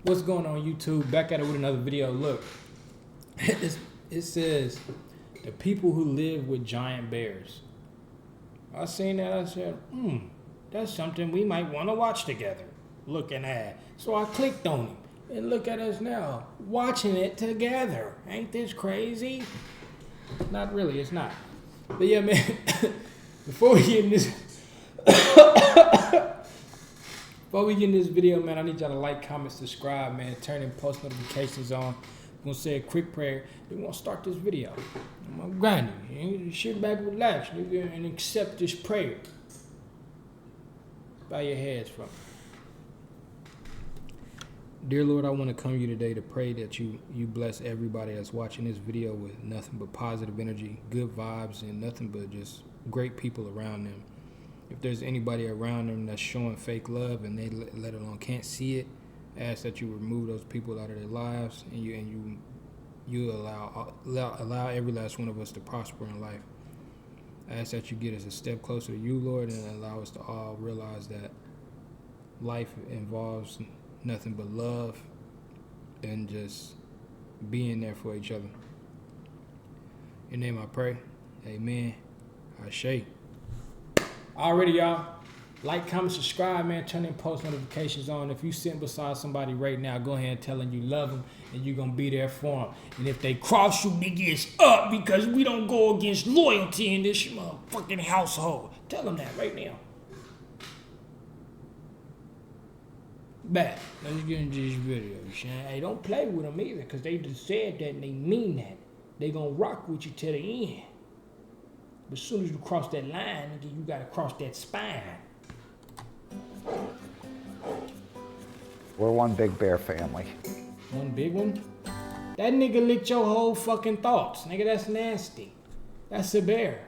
What's going on, YouTube? Back at it with another video. Look, it says the people who live with giant bears. I seen that. I said, that's something we might want to watch together. Looking at. So I clicked on it. And look at us now, watching it together. Ain't this crazy? Not really, it's not. But yeah, man, before we get in this video, man, I need y'all to like, comment, subscribe, man. Turn in post notifications on. I'm gonna say a quick prayer. Then we're gonna start this video. I'm gonna grind you. Sit back, relax, nigga, and accept this prayer. Bow your heads from. Dear Lord, I want to come to you today to pray that you bless everybody that's watching this video with nothing but positive energy, good vibes, and nothing but just great people around them. If there's anybody around them that's showing fake love and they let alone can't see it, I ask that you remove those people out of their lives and you allow every last one of us to prosper in life. I ask that you get us a step closer to you, Lord, and allow us to all realize that life involves nothing but love and just being there for each other. In your name I pray. Amen. Ashe. Already, y'all. Like, comment, subscribe, man. Turn in post notifications on. If you sitting beside somebody right now, go ahead and tell them you love them and you're going to be there for them. And if they cross you, nigga, it's up, because we don't go against loyalty in this motherfucking household. Tell them that right now. Back. Let's get into this video, Shane. Hey, don't play with them either, because they just said that and they mean that. They gonna rock with you till the end. But as soon as you cross that line, nigga, you gotta cross that spine. We're one big bear family. One big one? That nigga licked your whole fucking thoughts. Nigga, that's nasty. That's a bear.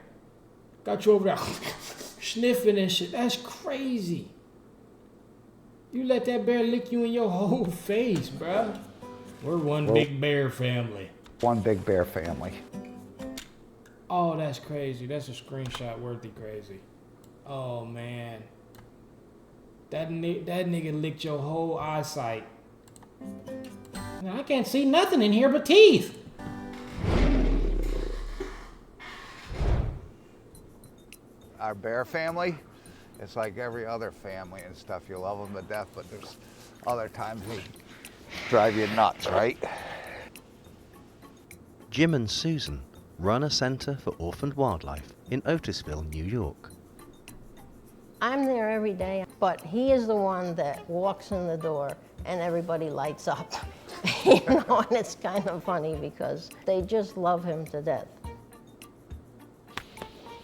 Got you over there sniffing and shit. That's crazy. You let that bear lick you in your whole face, bruh. We're one big bear family. One big bear family. Oh, that's crazy. That's a screenshot worthy crazy. Oh, man. That nigga licked your whole eyesight. Now, I can't see nothing in here but teeth. Our bear family, it's like every other family and stuff. You love them to death, but there's other times we drive you nuts, right? Jim and Susan run a center for orphaned wildlife in Otisville, New York. I'm there every day, but he is the one that walks in the door and everybody lights up. You know, and it's kind of funny because they just love him to death.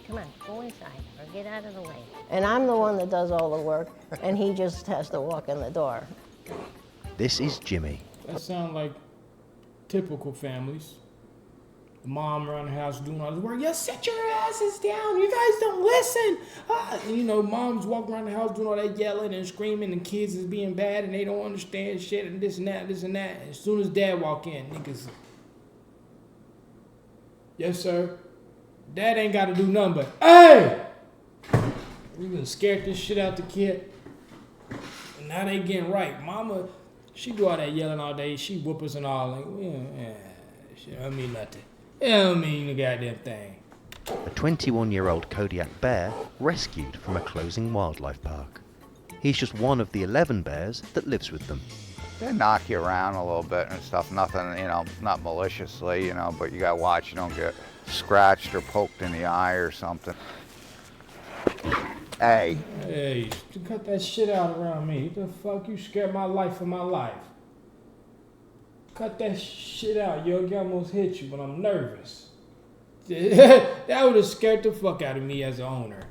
Come on, go inside or get out of the way. And I'm the one that does all the work, and he just has to walk in the door. This is Jimmy. That sounds like typical families. The mom around the house doing all this work. Yeah, sit your asses down. You guys don't listen. You know, moms walking around the house doing all that yelling and screaming, and kids is being bad and they don't understand shit and this and that, this and that. As soon as dad walk in, niggas, yes sir. Dad ain't got to do nothing but, hey! We been scared this shit out the kid. And now they getting right. Mama, she do all that yelling all day. She whoop us and all. Like, she don't mean nothing. It don't mean the goddamn thing. A 21-year-old Kodiak bear rescued from a closing wildlife park. He's just one of the 11 bears that lives with them. They knock you around a little bit and stuff. Nothing, you know, not maliciously, you know, but you gotta watch you don't get scratched or poked in the eye or something. Hey. Hey, you cut that shit out around me. What the fuck? You scared my life for my life. Cut that shit out, yo. I almost hit you, but I'm nervous. That would have scared the fuck out of me as an owner.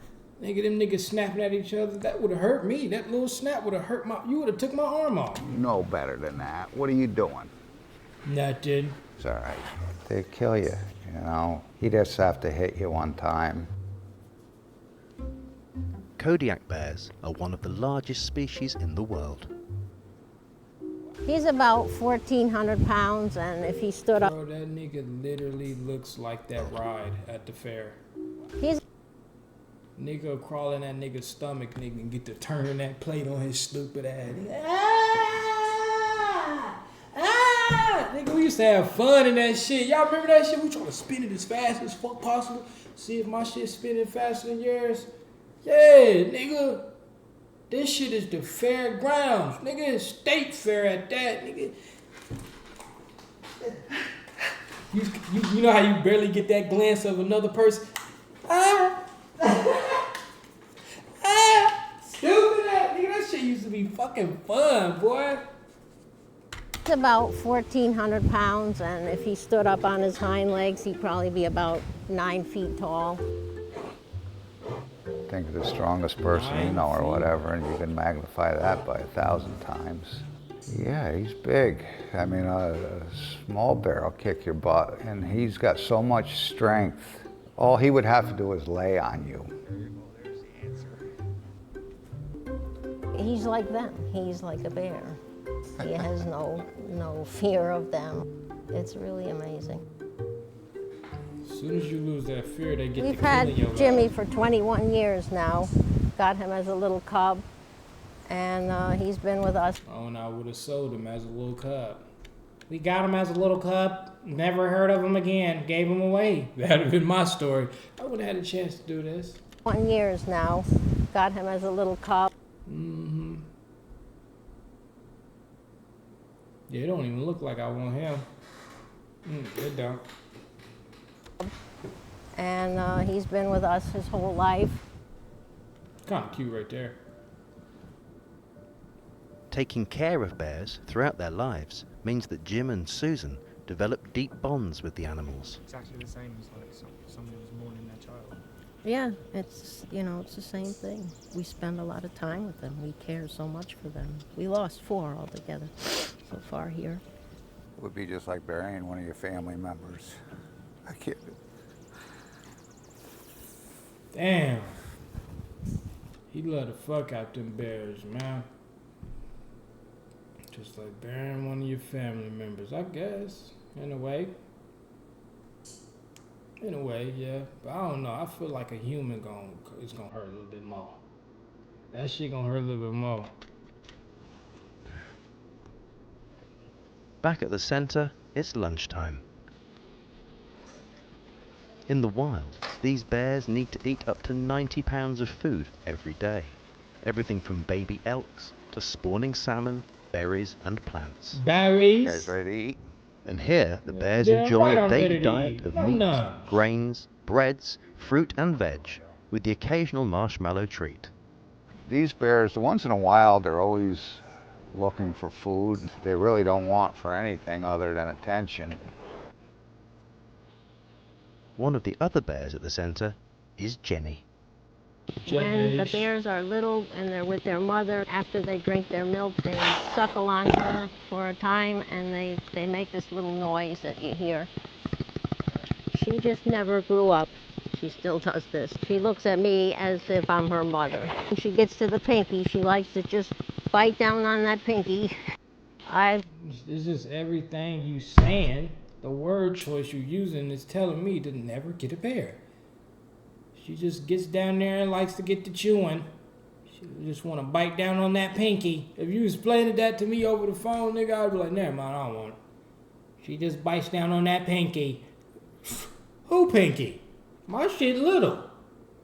Nigga, them niggas snapping at each other, that would have hurt me. That little snap would have hurt you would have took my arm off. You know better than that. What are you doing? Nothing. It's all right. They kill you, you know. He just have to hit you one time. Kodiak bears are one of the largest species in the world. He's about 1,400 pounds, and if he stood up... Bro, that nigga literally looks like that ride at the fair. He's... Nigga crawl in that nigga's stomach, nigga, and get to turn that plate on his stupid ass. Nigga, we used to have fun in that shit. Y'all remember that shit? We trying to spin it as fast as fuck possible. See if my shit's spinning faster than yours. Yeah, nigga. This shit is the fairgrounds. Nigga, it's state fair at that, nigga. You know how you barely get that glance of another person? Stupid ass, nigga. That shit used to be fucking fun, boy. He's about 1,400 pounds, and if he stood up on his hind legs, he'd probably be about 9 feet tall. Think of the strongest person you know or whatever, and you can magnify that by 1,000 times. Yeah, he's big. I mean, a small bear will kick your butt, and he's got so much strength. All he would have to do is lay on you. He's like them. He's like a bear. He has no fear of them. It's really amazing. As soon as you lose that fear, they get We've to killing your had Jimmy life. for 21 years now. Got him as a little cub, and he's been with us. Oh, and I would have sold him as a little cub. We got him as a little cub. Never heard of him again. Gave him away. That would have been my story. I would have had a chance to do this. 1 years now. Got him as a little cub. Mm-hmm. Yeah, it don't even look like I want him. It don't. And he's been with us his whole life. Kind of cute right there. Taking care of bears throughout their lives means that Jim and Susan develop deep bonds with the animals. It's actually the same as like somebody was mourning their child. Yeah, it's it's the same thing. We spend a lot of time with them. We care so much for them. We lost 4 altogether so far here. It would be just like burying one of your family members. I can't. Damn. He love the fuck out them bears, man. Just like burying one of your family members, I guess. In a way. In a way, yeah. But I don't know. I feel like a human it's gonna hurt a little bit more. That shit gonna hurt a little bit more. Back at the centre, it's lunchtime. In the wild, these bears need to eat up to 90 pounds of food every day. Everything from baby elks to spawning salmon, berries and plants. You Berries. guys ready to eat? And here, the bears Yeah, enjoy right, a I'm daily ready to diet eat. of I'm meat, not. grains, breads, fruit and veg, with the occasional marshmallow treat. These bears, the ones in the wild, they're always looking for food. They really don't want for anything other than attention. One of the other bears at the centre is Jenny. When the bears are little and they're with their mother, after they drink their milk, they suckle on her for a time, and they make this little noise that you hear. She just never grew up. She still does this. She looks at me as if I'm her mother. When she gets to the pinky, she likes to just bite down on that pinky. It's just everything you saying, the word choice you're using is telling me to never get a bear. She just gets down there and likes to get to chewing. She just want to bite down on that pinky. If you explained that to me over the phone, nigga, I'd be like, never mind, I don't want it. She just bites down on that pinky. Who pinky? My shit little.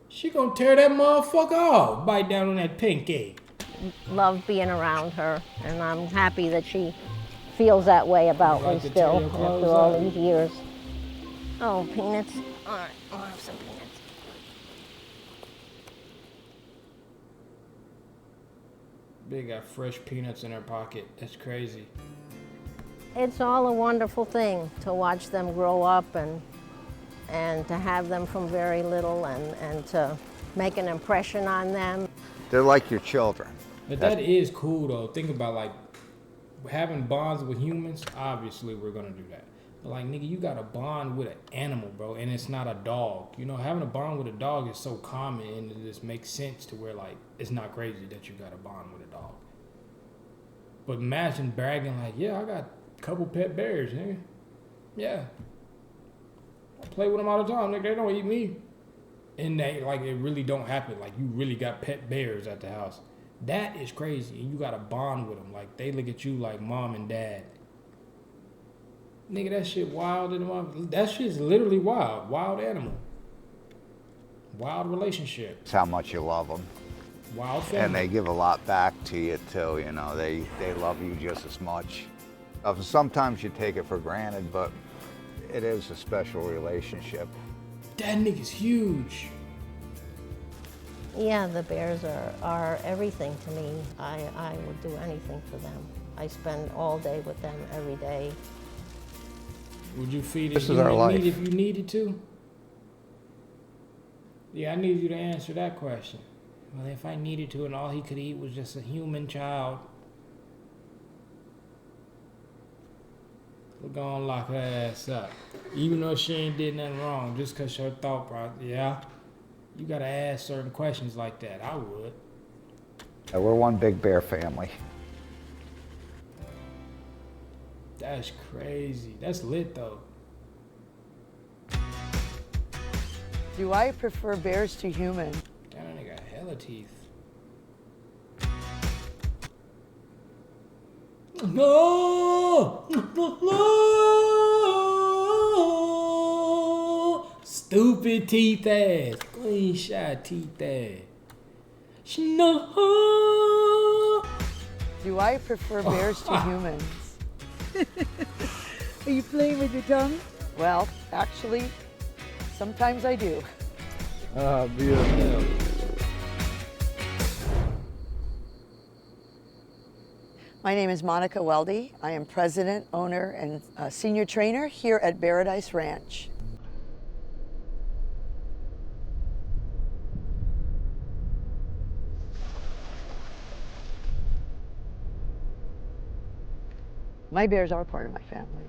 She gonna tear that motherfucker off. Bite down on that pinky. love being around her, and I'm happy that she feels that way about me still after all these years. Oh, peanuts. All right, I'll have some peanuts. They got fresh peanuts in her pocket. That's crazy. It's all a wonderful thing to watch them grow up and to have them from very little and to make an impression on them. They're like your children. But that is cool though. Think about like having bonds with humans. Obviously, we're gonna do that. But like, nigga, you got a bond with an animal, bro, and it's not a dog. You know, having a bond with a dog is so common, and it just makes sense to where like it's not crazy that you got a bond with a dog. But imagine bragging like, yeah, I got a couple pet bears, nigga. Yeah, I play with them all the time, nigga. They don't eat me. And they like it really don't happen. Like you really got pet bears at the house. That is crazy, and you got a bond with them. Like they look at you like mom and dad. Nigga, that shit wild in the mother. That shit's literally wild. Wild animal. Wild relationship. It's how much you love them. Wild family. And they give a lot back to you too, you know, they love you just as much. Sometimes you take it for granted, but it is a special relationship. That nigga's huge. Yeah, the bears are everything to me. I would do anything for them. I spend all day with them every day. Would you feed This it is our life. meat if you needed to? Yeah, I need you to answer that question. Well, if I needed to and all he could eat was just a human child, we're gonna lock her ass up. Even though she ain't did nothing wrong, just because her thought process, yeah. You gotta ask certain questions like that. I would. Yeah, we're one big bear family. That's crazy. That's lit though. Do I prefer bears to humans? That nigga got hella teeth. No! No! Stupid teeth ass. Clean shot teeth ass. No! Do I prefer bears to humans? Are you playing with your tongue? Well, actually, sometimes I do. Ah, beautiful. My name is Monica Weldy. I am president, owner, and senior trainer here at Paradise Ranch. My bears are part of my family.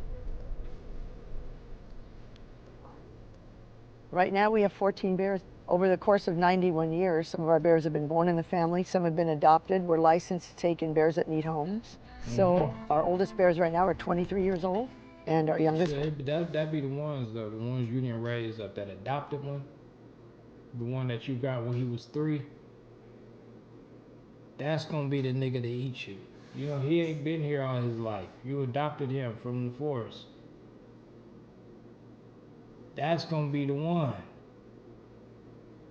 Right now we have 14 bears. Over the course of 91 years, some of our bears have been born in the family, some have been adopted. We're licensed to take in bears that need homes. So our oldest bears right now are 23 years old, and our youngest... That'd be the ones though, the ones you didn't raise up. That adopted one, the one that you got when he was 3, that's gonna be the nigga to eat you. You know, he ain't been here all his life. You adopted him from the forest. That's gonna be the one.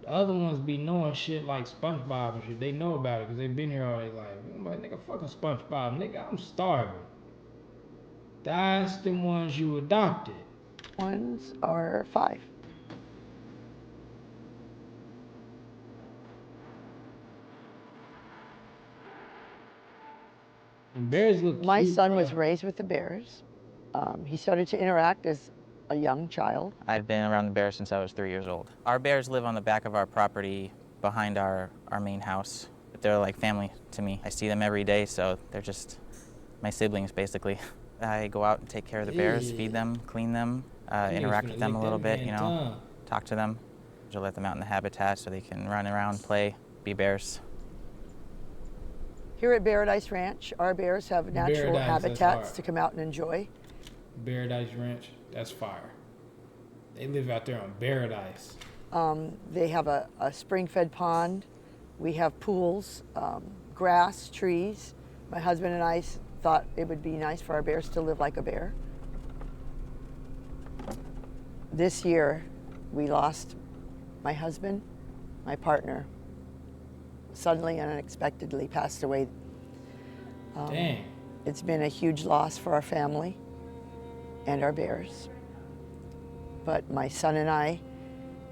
The other ones be knowing shit like SpongeBob and shit. They know about it because they've been here all their life. I'm like, nigga, fucking SpongeBob. Nigga, I'm starving. That's the ones you adopted. Ones are 5. And bears look My cute, son bro. was raised with the bears. He started to interact as a young child. I've been around the bears since I was 3 years old. Our bears live on the back of our property behind our main house. They're like family to me. I see them every day, so they're just my siblings, basically. I go out and take care of the bears, feed them, clean them, interact with them a little bit, you know, talk to them. Just let them out in the habitat so they can run around, play, be bears. Here at Paradise Ranch, our bears have natural Paradise, habitats to come out and enjoy. Paradise Ranch, that's fire. They live out there on Paradise. They have a spring-fed pond. We have pools, grass, trees. My husband and I thought it would be nice for our bears to live like a bear. This year, we lost my husband, my partner. Suddenly and unexpectedly passed away. Dang. It's been a huge loss for our family and our bears. But my son and I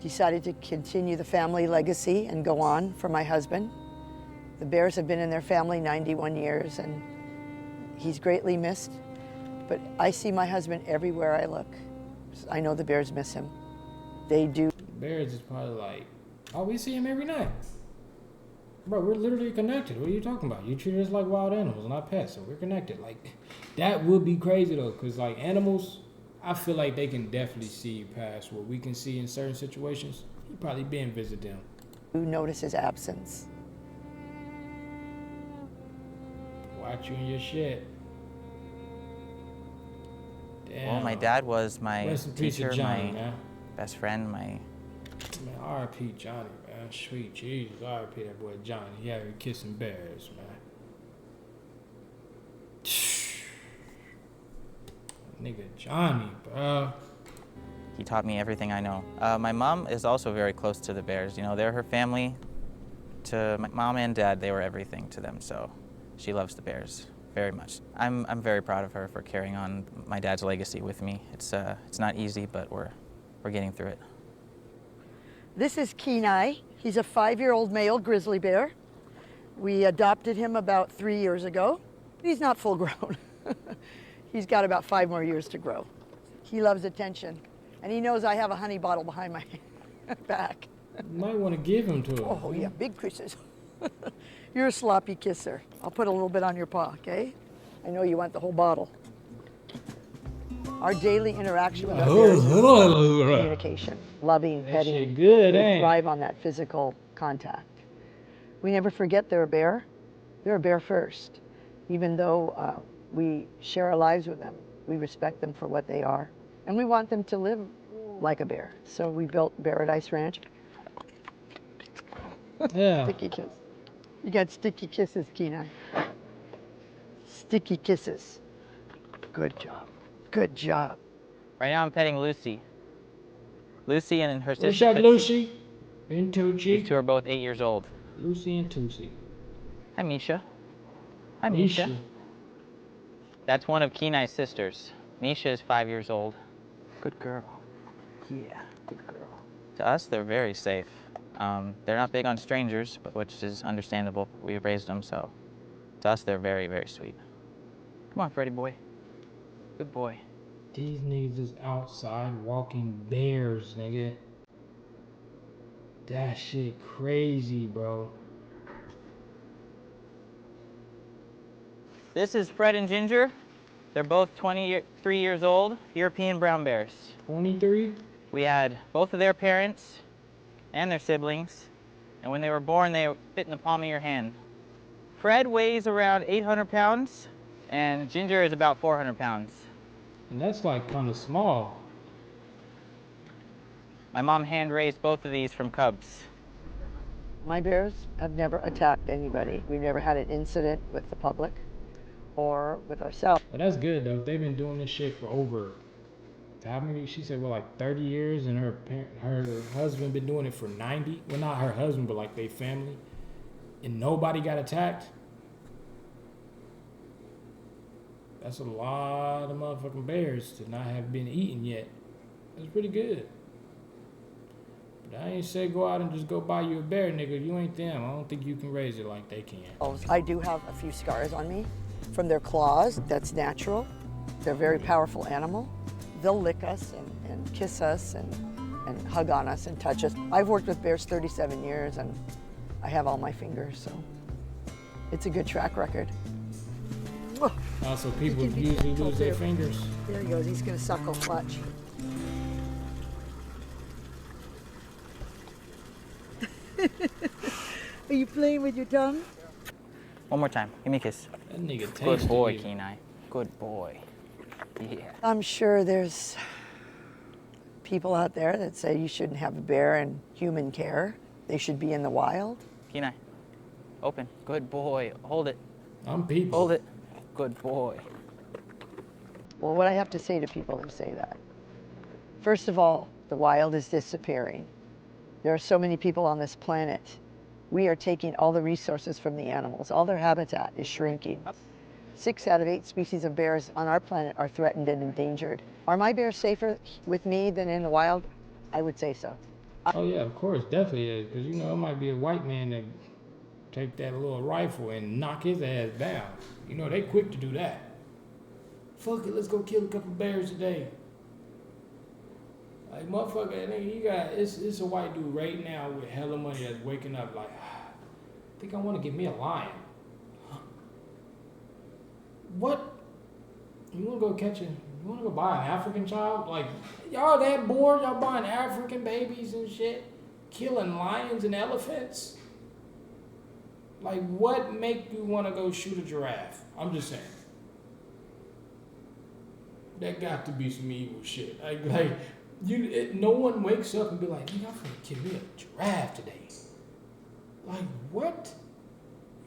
decided to continue the family legacy and go on for my husband. The bears have been in their family 91 years and he's greatly missed. But I see my husband everywhere I look. I know the bears miss him. They do. Bears is probably like, oh, we see him every night. Bro, we're literally connected. What are you talking about? You treat us like wild animals, not pets, so we're connected. Like, that would be crazy though, because like animals, I feel like they can definitely see past what we can see in certain situations. You probably been visit them. Who notice his absence? Watch you in your shit. Damn. Well, my dad was my Rest in peace to teacher, Johnny, my man. best friend, my... Man, R.I.P. Johnny, man. Sweet Jesus, R.I.P. that boy Johnny. He had me kissing bears, man. Nigga Johnny, bro. He taught me everything I know. My mom is also very close to the bears. You know, they're her family. To my mom and dad, they were everything to them, so she loves the bears very much. I'm very proud of her for carrying on my dad's legacy with me. It's not easy, but we're getting through it. This is Kenai. He's a 5-year-old male grizzly bear. We adopted him about 3 years ago. He's not full grown. He's got about 5 more years to grow. He loves attention, and he knows I have a honey bottle behind my back. You might want to give him to him. Oh, yeah, big kisses. You're a sloppy kisser. I'll put a little bit on your paw, okay? I know you want the whole bottle. Our daily interaction with our bears is communication, loving, petting. shit good, They ain't it? thrive on that physical contact. We never forget they're a bear. They're a bear first. Even though we share our lives with them, we respect them for what they are. And we want them to live like a bear. So we built Paradise Ranch. Yeah. Sticky kiss. You got sticky kisses, Kenai. Sticky kisses. Good job. Good job. Right now I'm petting Lucy. Lucy and her sister. What's up, Lucy? And These two Tucci. are both 8 years old. Lucy and Tucci. Hi, Misha. Hi, Misha. Nisha. That's one of Kenai's sisters. Misha is 5 years old. Good girl. Yeah, good girl. To us, they're very safe. They're not big on strangers, but which is understandable. We raised them, so to us, they're very, very sweet. Come on, Freddy boy. Good boy. These niggas is outside walking bears, nigga. That shit crazy, bro. This is Fred and Ginger. They're both 23 years old, European brown bears. 23? We had both of their parents and their siblings, and when they were born, they fit in the palm of your hand. Fred weighs around 800 pounds, and Ginger is about 400 pounds. And that's like kind of small. My mom hand-raised both of these from cubs. My bears have never attacked anybody. We've never had an incident with the public or with ourselves. But that's good though. They've been doing this shit for over, how many? She said, well, like 30 years, and her husband been doing it for 90. Well, not her husband, but like their family, and nobody got attacked. That's a lot of motherfucking bears to not have been eaten yet. That's pretty good. But I ain't say go out and just go buy you a bear, nigga. You ain't them. I don't think you can raise it like they can. I do have a few scars on me from their claws. That's natural. They're a very powerful animal. They'll lick us and kiss us and hug on us and touch us. I've worked with bears 37 years and I have all my fingers, so it's a good track record. Also, people usually lose their fingers. There he goes. He's going to suckle clutch. Are you playing with your tongue? One more time. Give me a kiss. That nigga tasty. Good boy, Kenai. Good boy. Yeah. I'm sure there's people out there that say you shouldn't have a bear in human care. They should be in the wild. Kenai, open. Good boy. Hold it. I'm people. Hold it. Good boy. Well, what I have to say to people who say that, first of all, the wild is disappearing. There are so many people on this planet. We are taking all the resources from the animals. All their habitat is shrinking. 6 out of 8 species of bears on our planet are threatened and endangered. Are my bears safer with me than in the wild? I would say so. Oh yeah, of course, definitely is. Because you know, it might be a white man that take that little rifle and knock his ass down. You know, they quick to do that. Fuck it, let's go kill a couple bears today. Like, motherfucker, nigga, you got, it's a white dude right now with hella money that's waking up like, I think I want to get me a lion. What? You want to go you want to go buy an African child? Like, y'all that bored? Y'all buying African babies and shit? Killing lions and elephants? Like, what make you want to go shoot a giraffe? I'm just saying. That got to be some evil shit. No one wakes up and be like, nigga, I'm finna kill me a giraffe today. Like, what?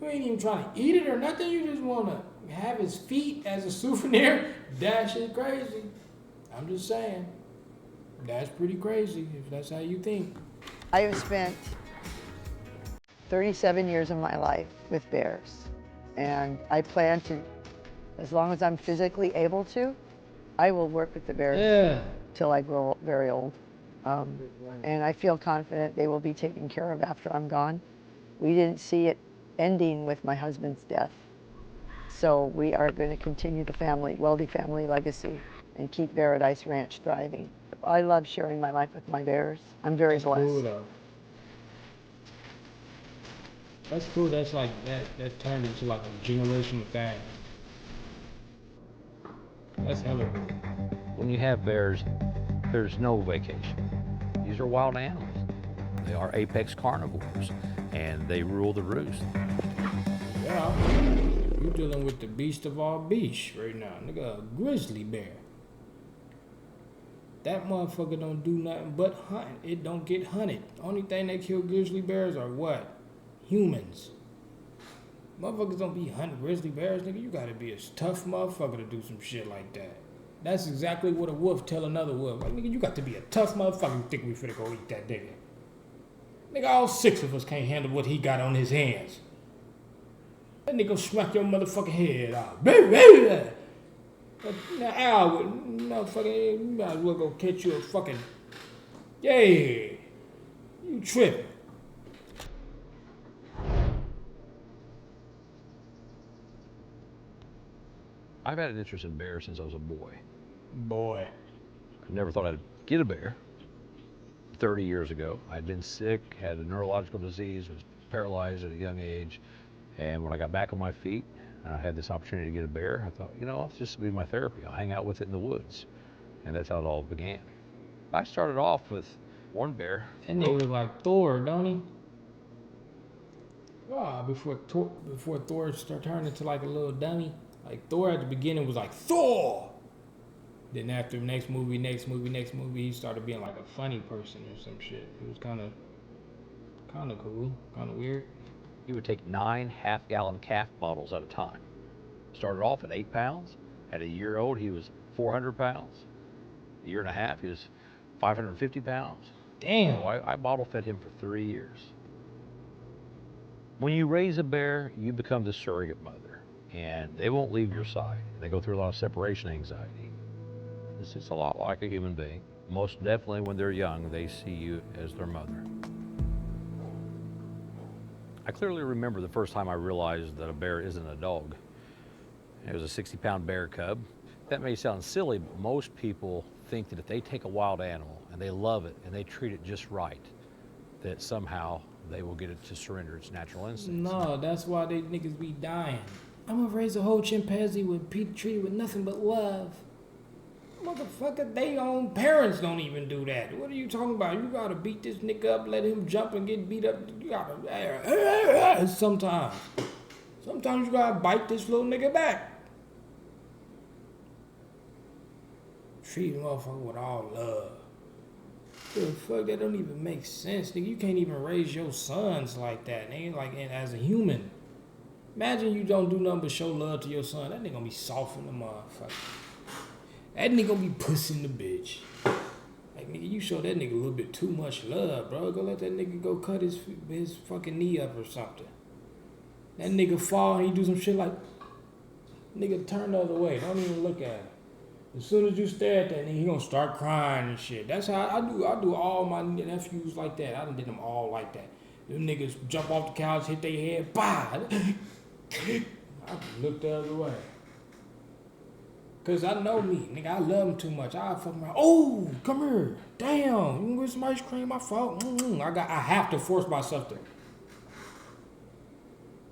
You ain't even trying to eat it or nothing. You just wanna have his feet as a souvenir, that shit crazy. I'm just saying. That's pretty crazy if that's how you think. I have spent 37 years of my life with bears, and I plan to, as long as I'm physically able to, I will work with the bears till I grow very old. And I feel confident they will be taken care of after I'm gone. We didn't see it ending with my husband's death. So we are going to continue the Weldy family legacy and keep Paradise Ranch thriving. I love sharing my life with my bears. I'm very blessed. Cool though. That's cool. That's like that turned into like a generational thing. That's hella cool. When you have bears, there's no vacation. These are wild animals. They are apex carnivores, and they rule the roost. Yeah, you dealing with the beast of all beasts right now, nigga, a grizzly bear. That motherfucker don't do nothing but hunt. It don't get hunted. Only thing that kill grizzly bears are what? Humans. Motherfuckers don't be hunting grizzly bears, nigga. You gotta be a tough motherfucker to do some shit like that. That's exactly what a wolf tell another wolf. Like, nigga, you got to be a tough motherfucker who think we finna go eat that nigga. Nigga, all 6 of us can't handle what he got on his hands. That nigga smack your motherfucking head out. Now, Al, motherfucker, you might as well go catch you a fucking. Yeah, you tripping. I've had an interest in bears since I was a boy. Boy. I never thought I'd get a bear. 30 years ago, I'd been sick, had a neurological disease, was paralyzed at a young age, and when I got back on my feet, and I had this opportunity to get a bear, I thought, you know, this will be my therapy. I'll hang out with it in the woods. And that's how it all began. I started off with one bear. That nigga look like Thor, don't he? Oh, before Thor started turning into like a little dummy. Like Thor at the beginning was like Thor. Then after next movie, he started being like a funny person or some shit. It was kind of cool, kind of weird. He would take 9 half-gallon calf bottles at a time. Started off at 8 pounds. At a year old, he was 400 pounds. A year and a half, he was 550 pounds. Damn. So I bottle fed him for 3 years. When you raise a bear, you become the surrogate mother, and they won't leave your side. They go through a lot of separation anxiety. It's a lot like a human being. Most definitely when they're young, they see you as their mother. I clearly remember the first time I realized that a bear isn't a dog. It was a 60-pound bear cub. That may sound silly, but most people think that if they take a wild animal and they love it and they treat it just right, that somehow they will get it to surrender its natural instincts. No, that's why they niggas be dying. I'm gonna raise a whole chimpanzee with treated with nothing but love. Motherfucker, they own parents don't even do that. What are you talking about? You gotta beat this nigga up, let him jump and get beat up. You gotta sometimes you gotta bite this little nigga back. Treat a motherfucker with all love. The fuck, that don't even make sense, nigga. You can't even raise your sons like that, nigga. Like as a human. Imagine you don't do nothing but show love to your son. That nigga gonna be soft in the motherfucker. That nigga gonna be pussing the bitch. Like, nigga, you show that nigga a little bit too much love, bro. Go let that nigga go cut his fucking knee up or something. That nigga fall and he do some shit like, nigga, turn the other way. Don't even look at him. As soon as you stare at that nigga, he gonna start crying and shit. That's how I do all my nephews like that. I done did them all like that. Them niggas jump off the couch, hit their head, bah! I look the other way. Cause I know me, nigga, I love him too much. I fuck around. Oh, come here. Damn, you want get some ice cream? My fault. I have to force myself to.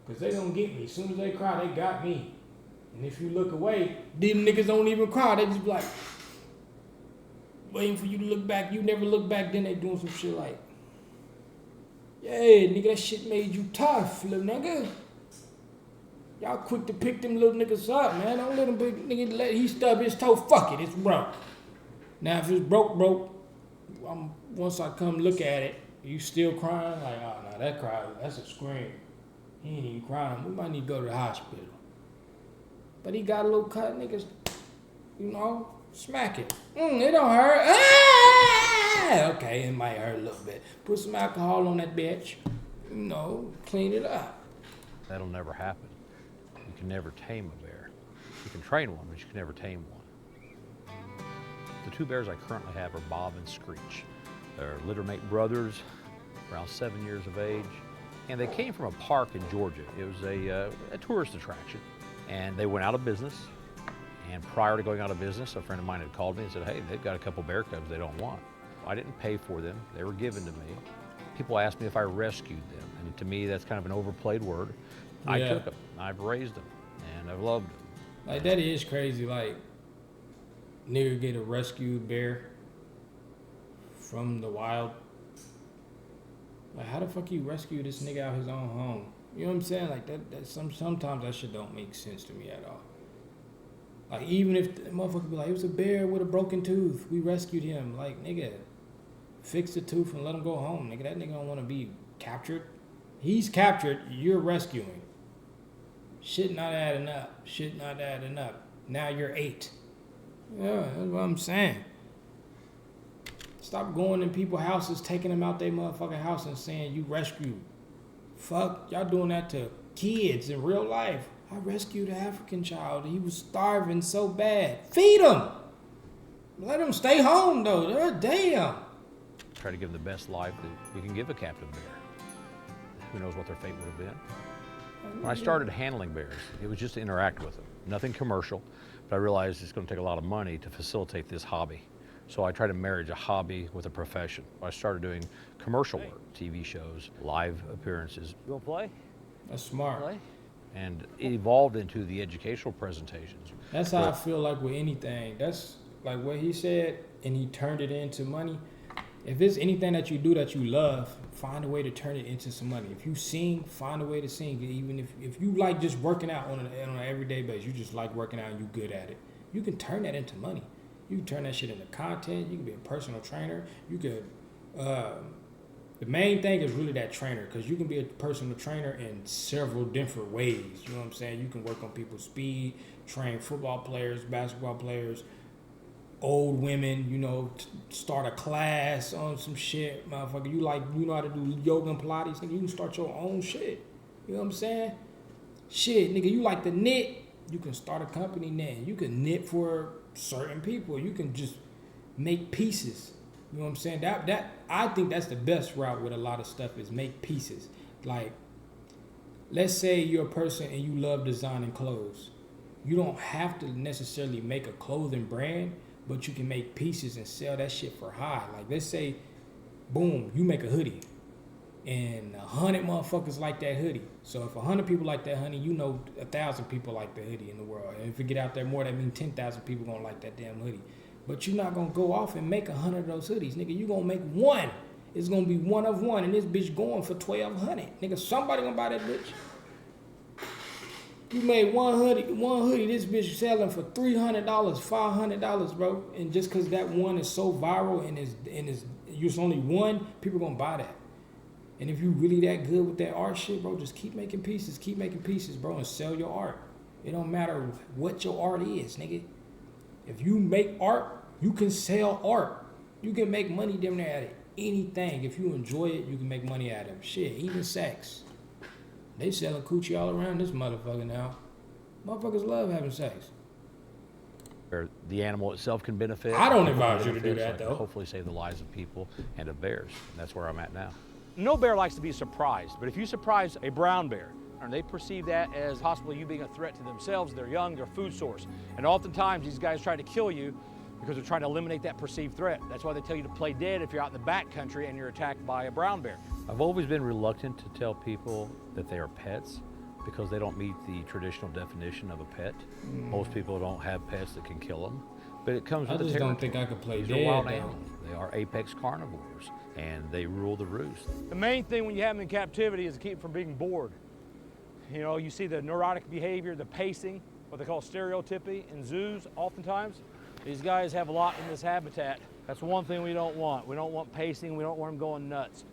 Cause they don't get me. As soon as they cry, they got me. And if you look away, them niggas don't even cry. They just be like, waiting for you to look back. You never look back, then they doing some shit like, yeah, nigga, that shit made you tough, little nigga. Y'all quick to pick them little niggas up, man. Don't let them big nigga he stub his toe. Fuck it, it's broke. Now if it's broke, once I come look at it, you still crying? Like, oh no, that cry, that's a scream. He ain't even crying. We might need to go to the hospital. But he got a little cut, niggas, you know, smack it. It don't hurt. Ah! Okay, it might hurt a little bit. Put some alcohol on that bitch, you know, clean it up. That'll never happen. You can never tame a bear. You can train one, but you can never tame one. The two bears I currently have are Bob and Screech. They're littermate brothers, around 7 years of age. And they came from a park in Georgia. It was a tourist attraction. And they went out of business. And prior to going out of business, a friend of mine had called me and said, hey, they've got a couple bear cubs they don't want. I didn't pay for them. They were given to me. People asked me if I rescued them. And to me, that's kind of an overplayed word. Yeah. I took them. I've raised them. And I've loved them. Like, that is crazy. Like, nigga get a rescued bear from the wild. Like, how the fuck you rescue this nigga out his own home? You know what I'm saying? Like, sometimes that shit don't make sense to me at all. Like, even if the motherfucker be like, it was a bear with a broken tooth, we rescued him. Like, nigga, fix the tooth and let him go home. Nigga, that nigga don't want to be captured. He's captured, you're rescuing. Shit not adding up. Shit not adding up. Now you're 8. Yeah, that's what I'm saying. Stop going in people's houses, taking them out their motherfucking house and saying you rescued. Fuck, y'all doing that to kids in real life. I rescued an African child. He was starving so bad. Feed him. Let him stay home though. Damn. Try to give them the best life that we can give a captive bear. Who knows what their fate would have been. When I started handling bears, it was just to interact with them. Nothing commercial, but I realized it's going to take a lot of money to facilitate this hobby. So I tried to marry a hobby with a profession. I started doing commercial work, TV shows, live appearances. You want to play? That's smart. Play? And it evolved into the educational presentations. That's how I feel like with anything. That's like what he said, and he turned it into money. If it's anything that you do that you love, find a way to turn it into some money. If you sing, find a way to sing. Even if you like just working out on an everyday basis, you just like working out and you good at it, you can turn that into money. You can turn that shit into content. You can be a personal trainer. You could, the main thing is really that trainer, because you can be a personal trainer in several different ways. You know what I'm saying? You can work on people's speed, train football players, basketball players, old women, you know, start a class on some shit, motherfucker. You know how to do yoga and Pilates, nigga, you can start your own shit. You know what I'm saying? Shit, nigga, you like to knit, you can start a company knitting. You can knit for certain people. You can just make pieces. You know what I'm saying? That I think that's the best route with a lot of stuff is make pieces. Like, let's say you're a person and you love designing clothes. You don't have to necessarily make a clothing brand, but you can make pieces and sell that shit for high. Like, let's say, boom, you make a hoodie, and 100 motherfuckers like that hoodie. So if 100 people like that hoodie, you know 1,000 people like the hoodie in the world. And if you get out there more, that means 10,000 people gonna like that damn hoodie. But you're not gonna go off and make 100 of those hoodies, nigga. You gonna make one. It's gonna be one of one, and this bitch going for 1,200. Nigga, somebody gonna buy that bitch. You made one hoodie, this bitch selling for $300, $500, bro. And just cause that one is so viral and it's only one, people gonna buy that. And if you really that good with that art shit, bro, just keep making pieces, bro, and sell your art. It don't matter what your art is, nigga. If you make art, you can sell art. You can make money damn near at anything. If you enjoy it, you can make money at it. Shit, even sex. They selling coochie all around this motherfucker now. Motherfuckers love having sex. Or the animal itself can benefit. I don't advise you to do that, though. Hopefully save the lives of people and of bears. And that's where I'm at now. No bear likes to be surprised, but if you surprise a brown bear, and they perceive that as possibly you being a threat to themselves, they're young, their food source. And oftentimes these guys try to kill you because they're trying to eliminate that perceived threat. That's why they tell you to play dead if you're out in the backcountry and you're attacked by a brown bear. I've always been reluctant to tell people that they are pets because they don't meet the traditional definition of a pet. Most people don't have pets that can kill them, but it comes with the territory. I just don't think I could play These dead, are wild though. animals. They are apex carnivores, and they rule the roost. The main thing when you have them in captivity is to keep them from being bored. You know, you see the neurotic behavior, the pacing, what they call stereotypy in zoos oftentimes. These guys have a lot in this habitat. That's one thing we don't want. We don't want pacing, we don't want them going nuts.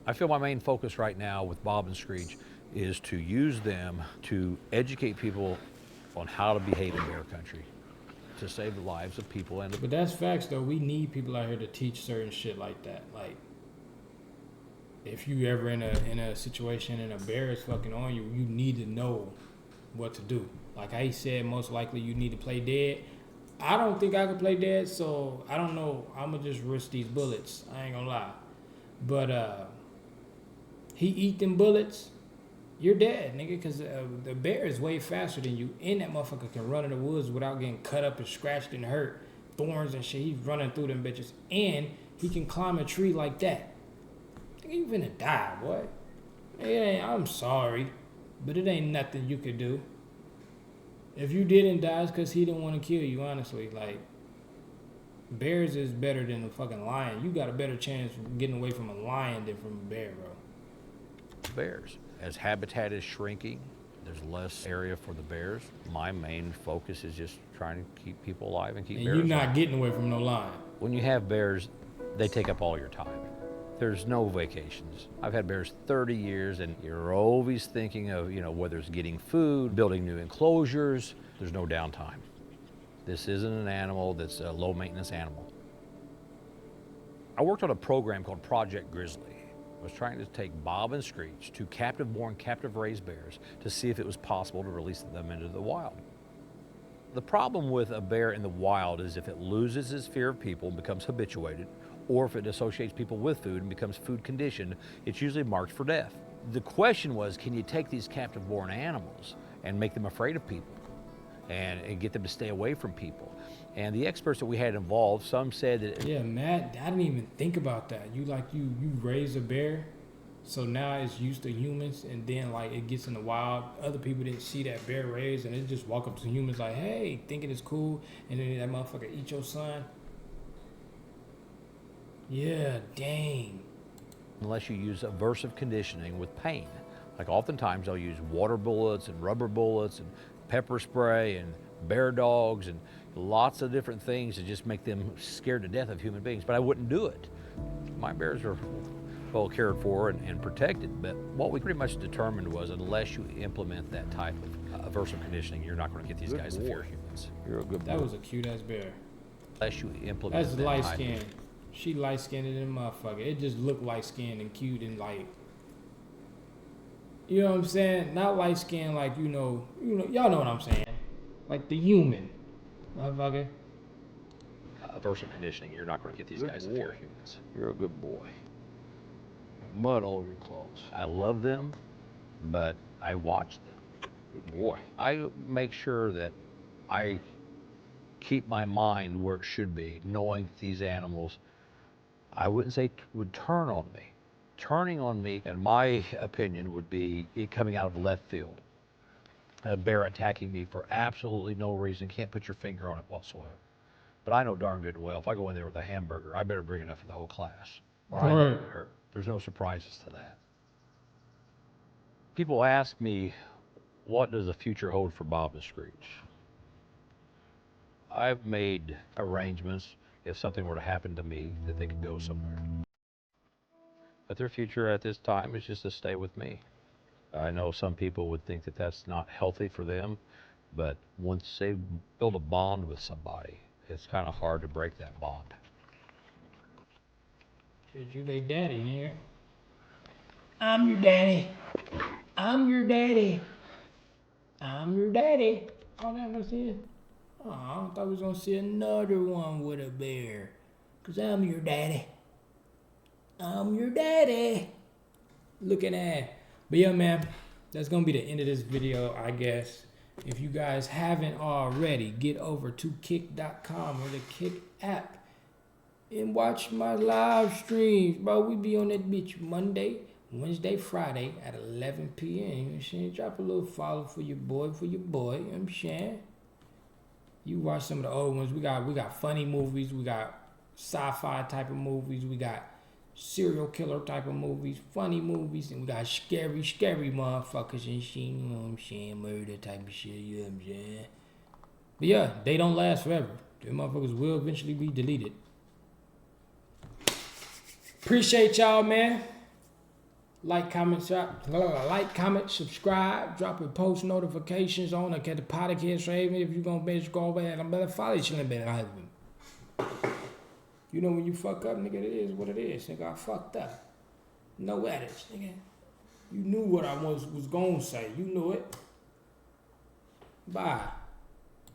I feel my main focus right now with Bob and Screech is to use them to educate people on how to behave in bear country to save the lives of people and. But that's facts though. We need people out here to teach certain shit like that. Like, if you ever in a situation and a bear is fucking on you, you need to know what to do. Like I said, most likely you need to play dead. I don't think I could play dead, so I don't know. I'm gonna just risk these bullets. I ain't gonna lie. But he eat them bullets, you're dead, nigga, because the bear is way faster than you. And that motherfucker can run in the woods without getting cut up and scratched and hurt. Thorns and shit. He's running through them bitches. And he can climb a tree like that. Nigga, you finna die, boy. I'm sorry, but it ain't nothing you could do. If you didn't die, it's because he didn't want to kill you, honestly. Like, bears is better than a fucking lion. You got a better chance of getting away from a lion than from a bear, bro. Bears. As habitat is shrinking, there's less area for the bears. My main focus is just trying to keep people alive and keep bears alive. And you're not getting away from no lion. When you have bears, they take up all your time. There's no vacations. I've had bears 30 years, and you're always thinking of, whether it's getting food, building new enclosures. There's no downtime. This isn't an animal that's a low-maintenance animal. I worked on a program called Project Grizzly. I was trying to take Bob and Screech, two captive-born, captive-raised bears, to see if it was possible to release them into the wild. The problem with a bear in the wild is if it loses its fear of people and becomes habituated, or if it associates people with food and becomes food conditioned, it's usually marked for death. The question was, can you take these captive-born animals and make them afraid of people and get them to stay away from people? And the experts that we had involved, some said that... Yeah, Matt, I didn't even think about that. You raise a bear, so now it's used to humans, and then like it gets in the wild. Other people didn't see that bear raised, and they just walk up to humans like, hey, thinking it's cool, and then that motherfucker eat your son. Yeah, dang. Unless you use aversive conditioning with pain. Like oftentimes they'll use water bullets and rubber bullets and pepper spray and bear dogs and lots of different things to just make them scared to death of human beings. But I wouldn't do it. My bears are well cared for and protected, but what we pretty much determined was unless you implement that type of aversive conditioning, you're not going to get these guys to fear humans. You're a good boy. That was a cute ass bear. Unless you implement That's that light type skin. She light skinned than motherfucker. It just looked light skinned and cute and like, you know what I'm saying? Not light skinned like y'all know what I'm saying. Like the human, motherfucker. Aversive conditioning, you're not going to get these guys to fear humans. You're a good boy. Mud all over your clothes. I love them, but I watch them. Good boy. I make sure that I keep my mind where it should be, knowing these animals, I wouldn't say would turn on me. Turning on me, in my opinion, would be it coming out of left field. A bear attacking me for absolutely no reason, can't put your finger on it whatsoever. But I know darn good well, if I go in there with a hamburger, I better bring enough for the whole class. Or I know it hurt. There's no surprises to that. People ask me, what does the future hold for Bob and Screech? I've made arrangements if something were to happen to me that they could go somewhere. But their future at this time is just to stay with me. I know some people would think that that's not healthy for them, but once they build a bond with somebody, it's kind of hard to break that bond. Shit, you they daddy, nigga. I'm your daddy. I'm your daddy. I'm your daddy. Oh, that was it. Oh, I thought we was gonna see another one with a bear. Cause I'm your daddy. I'm your daddy. Looking at. But yeah, man, that's gonna be the end of this video, I guess. If you guys haven't already, get over to kick.com or the Kick app and watch my live streams, bro. We be on that bitch Monday, Wednesday, Friday at 11 p.m. You know what I'm saying? Drop a little follow for your boy, you know what I'm saying? You watch some of the old ones. We got funny movies. We got sci-fi type of movies. We got serial killer type of movies, funny movies, and we got scary motherfuckers and shit, you know what I'm saying? Murder type of shit, you know what I'm saying? But yeah, they don't last forever. Them motherfuckers will eventually be deleted. Appreciate y'all, man. Like, comment, subscribe, drop your post notifications on, or get the podcast even if you're gonna bitch go over and I'm better follow you. You know when you fuck up, nigga, it is what it is. Nigga, I fucked up. No edits, nigga. You knew what I was gonna say. You knew it. Bye.